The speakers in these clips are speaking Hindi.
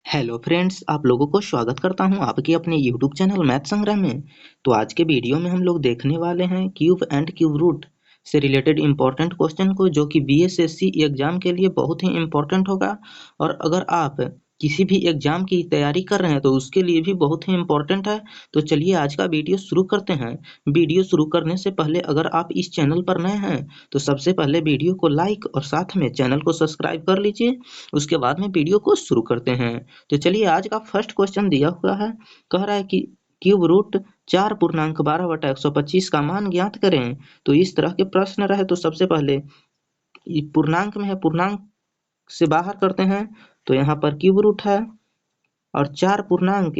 हेलो फ्रेंड्स, आप लोगों को स्वागत करता हूं आपके अपने यूट्यूब चैनल मैथ संग्रह में। तो आज के वीडियो में हम लोग देखने वाले हैं क्यूब एंड क्यूब रूट से रिलेटेड इम्पोर्टेंट क्वेश्चन को, जो कि बीएसएससी एग्जाम के लिए बहुत ही इम्पोर्टेंट होगा। और अगर आप किसी भी एग्जाम की तैयारी कर रहे हैं तो उसके लिए भी बहुत ही इम्पोर्टेंट है। तो चलिए आज का वीडियो शुरू करते हैं। वीडियो शुरू करने से पहले अगर आप इस चैनल पर नए हैं तो सबसे पहले वीडियो को लाइक और साथ में चैनल को सब्सक्राइब कर लीजिए। उसके बाद में वीडियो को शुरू करते हैं। तो चलिए आज का फर्स्ट क्वेश्चन दिया हुआ है। कह रहा है कि क्यूब रूट 4 पूर्णांक 12/125 का मान ज्ञात करें। तो इस तरह के प्रश्न रहे तो सबसे पहले पूर्णांक में है, पूर्णांक से बाहर करते हैं। तो यहाँ पर क्यूब रूट है और 4 पूर्णांक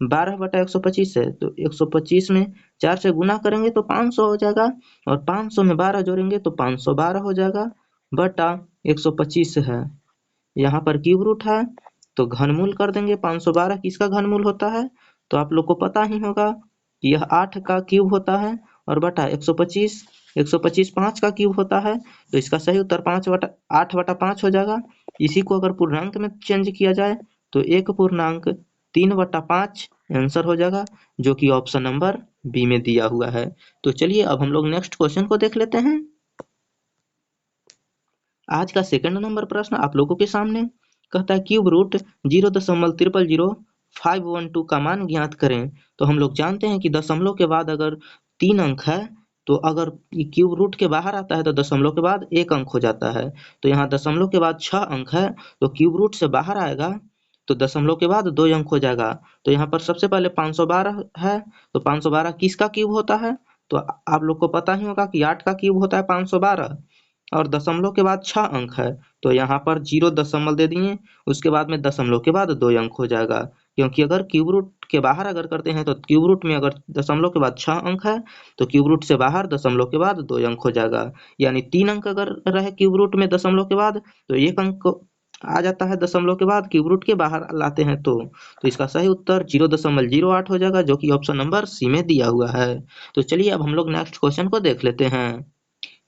12/125 है। तो 125 में 4 से गुना करेंगे तो 500 हो जाएगा, और 500 में 12 जोड़ेंगे तो 512 हो जाएगा, बटा 125 है। यहाँ पर क्यूब रूट है तो घनमूल कर देंगे। 512 किसका घनमूल होता है? तो आप लोग को पता ही होगा कि यह 8 का क्यूब होता है, और बटा 125, 125 5 का क्यूब होता है। तो इसका सही उत्तर 8/5 हो जाएगा। इसी को अगर पूर्णांक में चेंज किया जाए तो 1/3/5 आंसर हो जाएगा, जो कि ऑप्शन नंबर बी में दिया हुआ है। तो चलिए अब हम लोग नेक्स्ट क्वेश्चन को देख लेते हैं। आज का सेकंड नंबर प्रश्न आप लोगों के सामने कहता है क्यूब रूट 0.000512 का मान ज्ञात करें। तो हम लोग जानते हैं कि दशमलव के बाद अगर 3 अंक है तो अगर ये क्यूब रूट के बाहर आता है तो दशमलव के बाद 1 अंक हो जाता है। तो यहाँ दशमलव के बाद 6 अंक है तो क्यूब रूट से बाहर आएगा तो दशमलव के बाद 2 अंक हो जाएगा। तो यहाँ पर सबसे पहले 512 है, तो 512 किसका क्यूब होता है? तो आप लोग को पता ही होगा कि 8 का क्यूब होता है 512, और दशमलव के बाद 6 अंक है तो यहाँ पर 0 दशमलव दे दिए। उसके बाद में दशमलव के बाद 2 अंक हो जाएगा, क्योंकि अगर क्यूब रूट के बाहर अगर करते हैं तो क्यूब रूट में अगर दशमलव के बाद 6 अंक है तो क्यूब रूट से बाहर दशमलव के बाद 2 अंक हो जाएगा। यानी 3 अंक अगर रहे क्यूब रूट में दशमलव के बाद तो 1 अंक आ जाता है दशमलव के बाद क्यूब रूट के बाहर लाते हैं तो इसका सही उत्तर 0.08 हो जाएगा, जो कि ऑप्शन नंबर सी में दिया हुआ है। तो चलिए अब हम लोग नेक्स्ट क्वेश्चन को देख लेते हैं।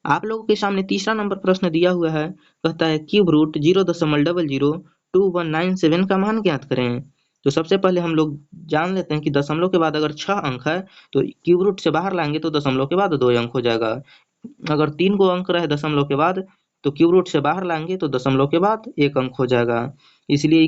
आप लोगों के सामने तीसरा नंबर प्रश्न दिया हुआ है। कहता है क्यूब रूट 0.002197 का मान ज्ञात करें। तो सबसे पहले हम लोग जान लेते हैं कि दशमलव के बाद अगर 6 अंक है तो क्यूब रूट से बाहर लाएंगे तो दशमलव के बाद 2 अंक हो जाएगा। अगर 3 को अंक रहे दशमलव के बाद तो क्यूब रूट से बाहर लाएंगे तो दशमलव के बाद 1 अंक हो जाएगा। इसलिए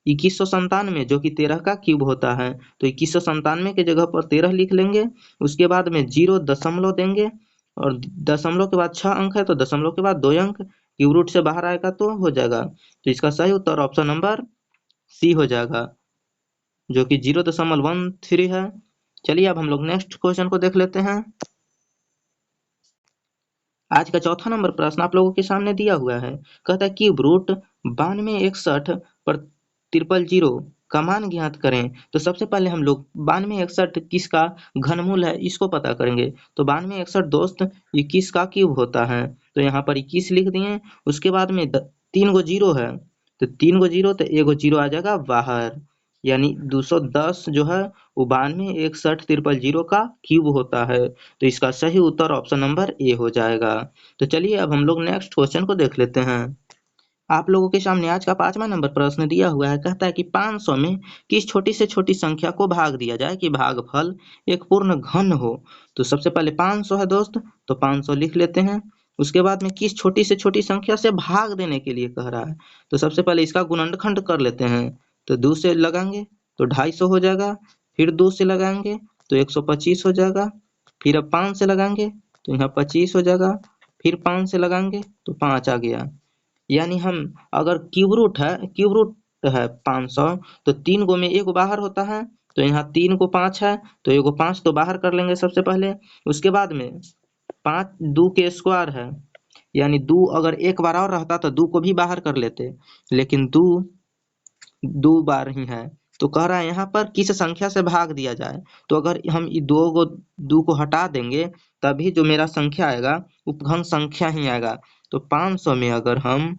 2197, जो कि 13 का क्यूब होता है, तो 2197 के जगह पर 13 लिख लेंगे। उसके बाद में 0 दशमलव देंगे, और दशमलव के बाद 6 अंक है तो दशमलव के बाद 2 अंक क्यूब रूट से बाहर आएगा तो हो जाएगा। तो इसका सही उत्तर ऑप्शन नंबर सी हो जाएगा, जो कि 0.13 है। चलिए अब हम लोग नेक्स्ट क्वेश्चन को देख लेते हैं। आज का चौथा नंबर प्रश्न आप लोगों के सामने दिया हुआ है। कहता है क्यूब रूट 9261/000 का मान ज्ञात करें। तो सबसे पहले हम लोग 9261 किसका घनमूल है इसको पता करेंगे। तो 9261 दोस्त 21 का क्यूब होता है, तो यहाँ पर 21 लिख दिए। उसके बाद में 3 गो जीरो है, तो 3 गो जीरो तो 1 गो जीरो आ जाएगा बाहर, यानी 210 जो है वो 9261/000 का क्यूब होता है। तो इसका सही उत्तर ऑप्शन नंबर ए हो जाएगा। तो चलिए अब हम लोग नेक्स्ट क्वेश्चन को देख लेते हैं। आप लोगों के सामने आज का 5वां नंबर प्रश्न दिया हुआ है। कहता है कि 500 में किस छोटी से छोटी संख्या को भाग दिया जाए कि भागफल एक पूर्ण घन हो। तो सबसे पहले 500 है दोस्त, तो 500 लिख लेते हैं। उसके बाद में किस छोटी से छोटी संख्या से भाग देने के लिए कह रहा है। तो सबसे पहले इसका गुणनखंड कर लेते हैं। तो 2 से लगाएंगे तो 250 हो जाएगा, फिर 2 से लगाएंगे तो 125 हो जाएगा, फिर अब 5 से लगाएंगे तो यहाँ 25 हो जाएगा, फिर 5 से लगाएंगे तो 5 आ गया। यानी हम अगर क्यूब रूट है 500, तो 3 गो में 1 गो बाहर होता है, तो यहाँ 3 को 5 है तो 1 गो 5 तो बाहर कर लेंगे सबसे पहले। उसके बाद में 5 2 के स्क्वायर है, यानी 2 अगर एक बार और रहता तो 2 को भी बाहर कर लेते, लेकिन 2 2 बार ही है। तो कह रहा है यहाँ पर किस संख्या से भाग दिया जाए। तो अगर हम ये 2 को हटा देंगे तभी जो मेरा संख्या आएगा वो घन संख्या ही आएगा। तो 500 में अगर हम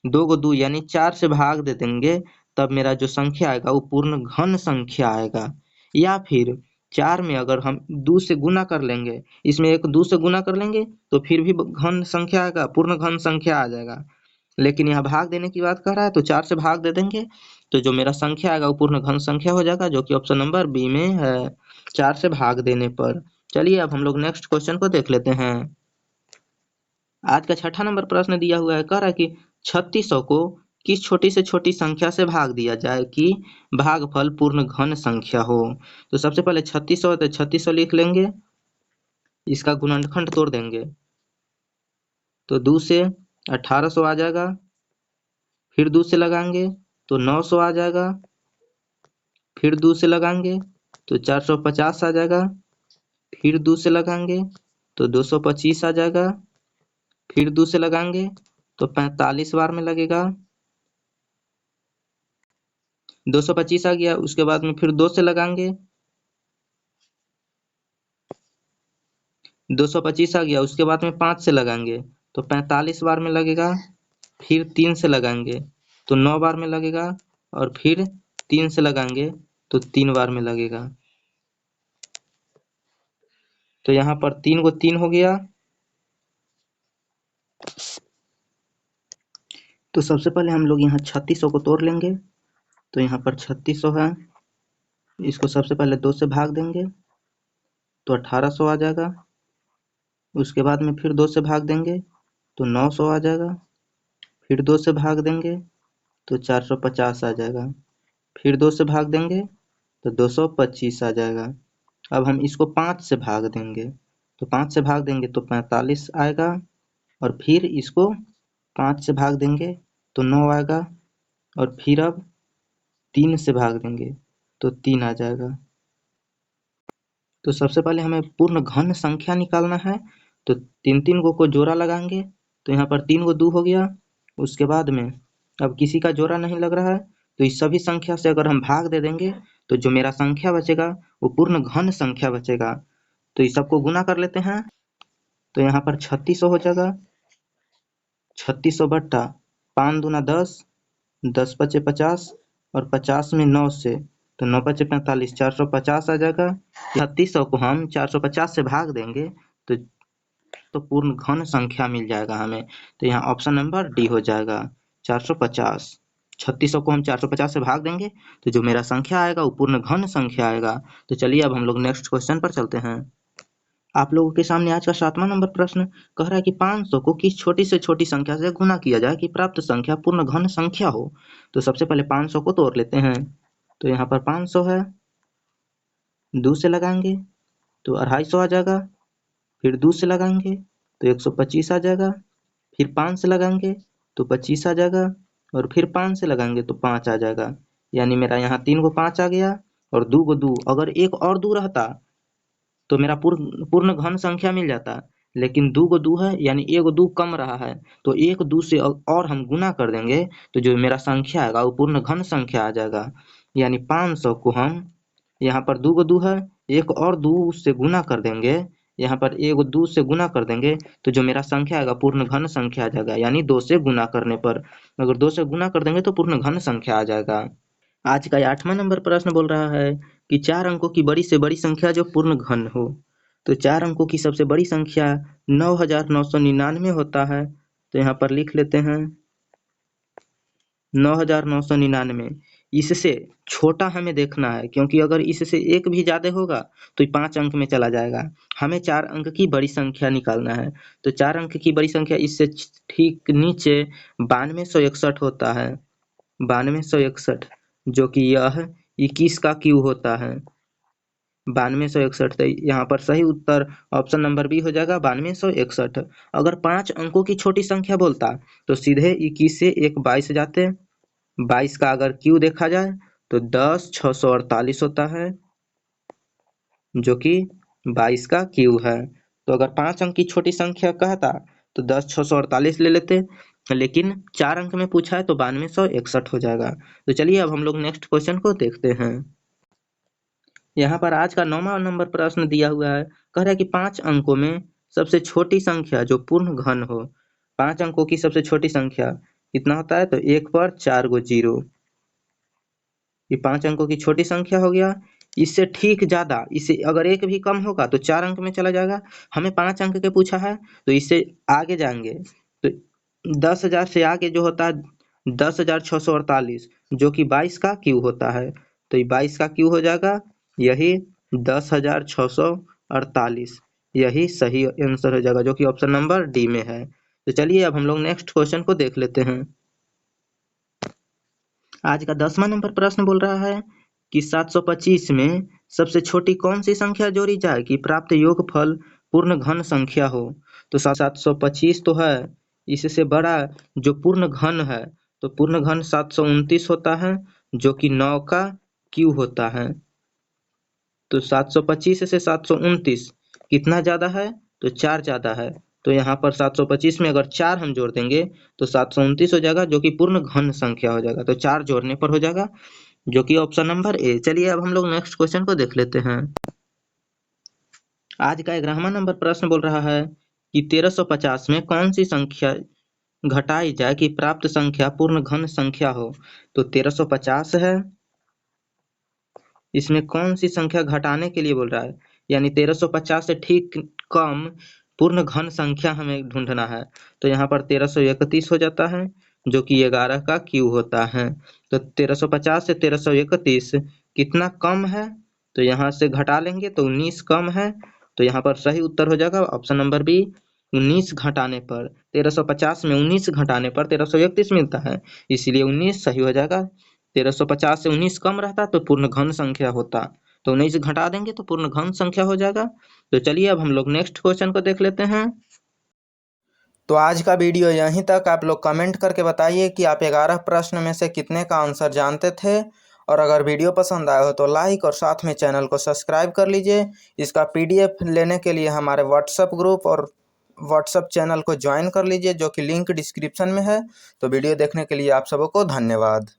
2 को 2 यानी 4 से भाग दे देंगे तब मेरा जो संख्या आएगा वो पूर्ण घन संख्या आएगा। या फिर 4 में अगर हम 2 से गुना कर लेंगे, इसमें एक 2 से गुना कर लेंगे तो फिर भी घन संख्या आएगा, पूर्ण घन संख्या आ जाएगा। लेकिन यहाँ भाग देने की बात कर रहा है तो 4 से भाग दे देंगे तो जो मेरा संख्या आएगा वो पूर्ण घन संख्या हो जाएगा, जो कि ऑप्शन नंबर बी में है, 4 से भाग देने पर। चलिए अब हम लोग नेक्स्ट क्वेश्चन को देख लेते हैं। आज का 6ठा नंबर प्रश्न दिया हुआ है, कह रहा है कि 3600 को किस छोटी से छोटी संख्या से भाग दिया जाए कि भागफल पूर्ण घन संख्या हो। तो सबसे पहले 3600 है तो 3600 लिख लेंगे, इसका गुणनखंड तोड़ देंगे तो 2 से 1800 आ जाएगा, फिर 2 से लगाएंगे तो 900 आ जाएगा, फिर 2 से लगाएंगे तो 450 आ जाएगा, फिर 2 से लगाएंगे तो 225 आ जाएगा, फिर 2 से लगाएंगे तो 45 बार में लगेगा, 225 आ गया। उसके बाद में फिर 2 से लगाएंगे, 225 आ गया। उसके बाद में 5 से लगाएंगे तो 45 बार में लगेगा, फिर 3 से लगाएंगे तो 9 बार में लगेगा, और फिर 3 से लगाएंगे तो 3 बार में लगेगा। तो यहाँ पर 3 को 3 हो गया। तो सबसे पहले हम लोग यहाँ 3600 को तोड़ लेंगे। तो यहाँ पर 3600 है, इसको सबसे पहले 2 से भाग देंगे तो 1800 आ जाएगा। उसके बाद में फिर 2 से भाग देंगे तो 900 आ जाएगा, फिर 2 से भाग देंगे तो 450 आ जाएगा, फिर 2 से भाग देंगे तो 225 आ जाएगा। अब हम इसको 5 से भाग देंगे तो 5 से भाग देंगे तो 45 आएगा, और फिर इसको 5 से भाग देंगे तो 9 आएगा, और फिर अब 3 से भाग देंगे तो 3 आ जाएगा। तो सबसे पहले हमें पूर्ण घन संख्या निकालना है, तो 3 को जोड़ा लगाएंगे तो यहाँ पर 3 2 हो गया। उसके बाद में अब किसी का जोड़ा नहीं लग रहा है तो इस सभी संख्या से अगर हम भाग दे देंगे तो जो मेरा संख्या बचेगा वो पूर्ण घन संख्या बचेगा। तो इस सबको गुना कर लेते हैं तो यहाँ पर 3600 हो जाएगा, 3600 बट्टा 5 दूना 10, 10 पचे 50, और 50 में 9 से तो 9 पचे 45, 450 आ जाएगा। 3600 को हम 450 से भाग देंगे तो पूर्ण घन संख्या मिल जाएगा हमें। तो यहाँ ऑप्शन नंबर डी हो जाएगा 450। 3600 को हम 450 से भाग देंगे तो जो मेरा संख्या आएगा वो पूर्ण घन संख्या आएगा। तो चलिए अब हम लोग नेक्स्ट क्वेश्चन पर चलते हैं। आप लोगों के सामने आज का 7वां नंबर प्रश्न कह रहा है कि 500 को किस छोटी से छोटी संख्या से गुना किया जाए कि प्राप्त संख्या पूर्ण घन संख्या हो। तो सबसे पहले 500 को तोड़ लेते हैं। तो यहाँ पर 500 है, 2 से लगाएंगे तो 250 आ जाएगा, फिर 2 से लगाएंगे तो 125 आ जाएगा, फिर 5 से लगाएंगे तो 25 आ जाएगा, और फिर 5 से लगाएंगे तो 5 आ जाएगा। यानी मेरा यहाँ 3 को 5 आ गया और 2 को 2, अगर एक और 2 रहता तो मेरा पूर्ण घन संख्या मिल जाता, लेकिन 2 को 2 है यानी एक 2 कम रहा है तो एक 2 से और हम गुना कर देंगे तो जो मेरा संख्या आएगा वो पूर्ण घन संख्या आ जाएगा। यानी 500 को हम यहाँ पर 2 को 2 है, एक और 2 से गुना कर देंगे, यहाँ पर एक 2 से गुना कर देंगे तो जो मेरा संख्या आएगा पूर्ण घन संख्या आ जाएगा। यानी 2 से गुना करने पर, अगर 2 से गुना कर देंगे तो पूर्ण घन संख्या आ जाएगा। आज का 8वां नंबर प्रश्न बोल रहा है कि 4 अंकों की बड़ी से बड़ी संख्या जो पूर्ण घन हो। तो 4 अंकों की सबसे बड़ी संख्या 9999 होता है। तो यहाँ पर लिख लेते हैं 9999। इससे छोटा हमें देखना है क्योंकि अगर इससे एक भी ज्यादा होगा तो 5 अंक में चला जाएगा। हमें 4 अंक की बड़ी संख्या निकालना है। तो 4 अंक की बड़ी संख्या इससे ठीक नीचे 9261 होता है, 9261, जो कि यह 21 का क्यू होता है। 9261, तो यहाँ पर सही उत्तर ऑप्शन नंबर बी हो जाएगा 9261। अगर 5 अंकों की छोटी संख्या बोलता तो सीधे 21 से एक 22 जाते, 22 का अगर क्यू देखा जाए तो 10 648 होता है, जो कि 22 का क्यू है। तो अगर 5 अंक की छोटी संख्या कहता तो 10 648 ले लेते, लेकिन 4 अंक में पूछा है तो 9261 हो जाएगा। तो चलिए अब हम लोग नेक्स्ट क्वेश्चन को देखते हैं। यहाँ पर आज का 9वां नंबर प्रश्न दिया हुआ है, कह रहा है कि 5 अंकों में सबसे छोटी संख्या जो पूर्ण घन हो। 5 अंकों की सबसे छोटी संख्या कितना होता है, तो 1 पर 4 गो 0। ये 5 अंकों की छोटी संख्या हो गया। इससे ठीक ज्यादा, इससे अगर एक भी कम होगा तो 4 अंक में चला जाएगा। हमें 5 अंक के पूछा है तो इससे आगे जाएंगे तो 10,000 से आगे जो होता है 10,648 जो कि 22 का क्यूब होता है। तो ये 22 का क्यूब हो जाएगा, यही 10,648 यही सही आंसर हो जाएगा, जो कि ऑप्शन नंबर डी में है। तो चलिए अब हम लोग नेक्स्ट क्वेश्चन को देख लेते हैं। आज का 10वां नंबर प्रश्न बोल रहा है कि 725 में सबसे छोटी कौन सी संख्या जोड़ी जाए कि प्राप्त योगफल पूर्ण घन संख्या हो। तो 725 तो है, इससे बड़ा जो पूर्ण घन है तो पूर्ण घन 729 होता है, जो कि 9 का क्यूब होता है। तो 725 से 729 कितना ज्यादा है, तो 4 ज्यादा है। तो यहाँ पर 725 में अगर 4 हम जोड़ देंगे तो 729 हो जाएगा, जो कि पूर्ण घन संख्या हो जाएगा। तो 4 जोड़ने पर हो जाएगा, जो कि ऑप्शन नंबर ए। चलिए अब हम लोग नेक्स्ट क्वेश्चन को देख लेते हैं। आज का 11वां नंबर प्रश्न बोल रहा है कि 1350 में कौन सी संख्या घटाई जाए कि प्राप्त संख्या पूर्ण घन संख्या हो। तो 1350 है, इसमें कौन सी संख्या घटाने के लिए बोल रहा है, यानी 1350 से ठीक कम पूर्ण घन संख्या हमें ढूंढना है। तो यहाँ पर 1331 हो जाता है, जो कि 11 का क्यूब होता है। तो 1350 से 1331 कितना कम है, तो यहाँ से घटा लेंगे तो 19 कम है। तो यहाँ पर सही उत्तर हो जाएगा ऑप्शन नंबर बी, 19 घटाने पर 1350 में 19 घटाने पर 1331 मिलता है, इसीलिए 19 सही हो जाएगा। 1350 से 19 कम रहता तो पूर्ण घन संख्या होता, तो 19 घटा देंगे तो पूर्ण घन संख्या हो जाएगा। तो चलिए अब हम लोग नेक्स्ट क्वेश्चन को देख लेते हैं। तो आज का वीडियो यहीं तक। आप लोग कमेंट करके बताइए कि आप 11 प्रश्न में से कितने का आंसर जानते थे, और अगर वीडियो पसंद आया हो तो लाइक और साथ में चैनल को सब्सक्राइब कर लीजिए। इसका PDF लेने के लिए हमारे व्हाट्सएप ग्रुप और व्हाट्सएप चैनल को ज्वाइन कर लीजिए, जो कि लिंक डिस्क्रिप्शन में है। तो वीडियो देखने के लिए आप सबको धन्यवाद।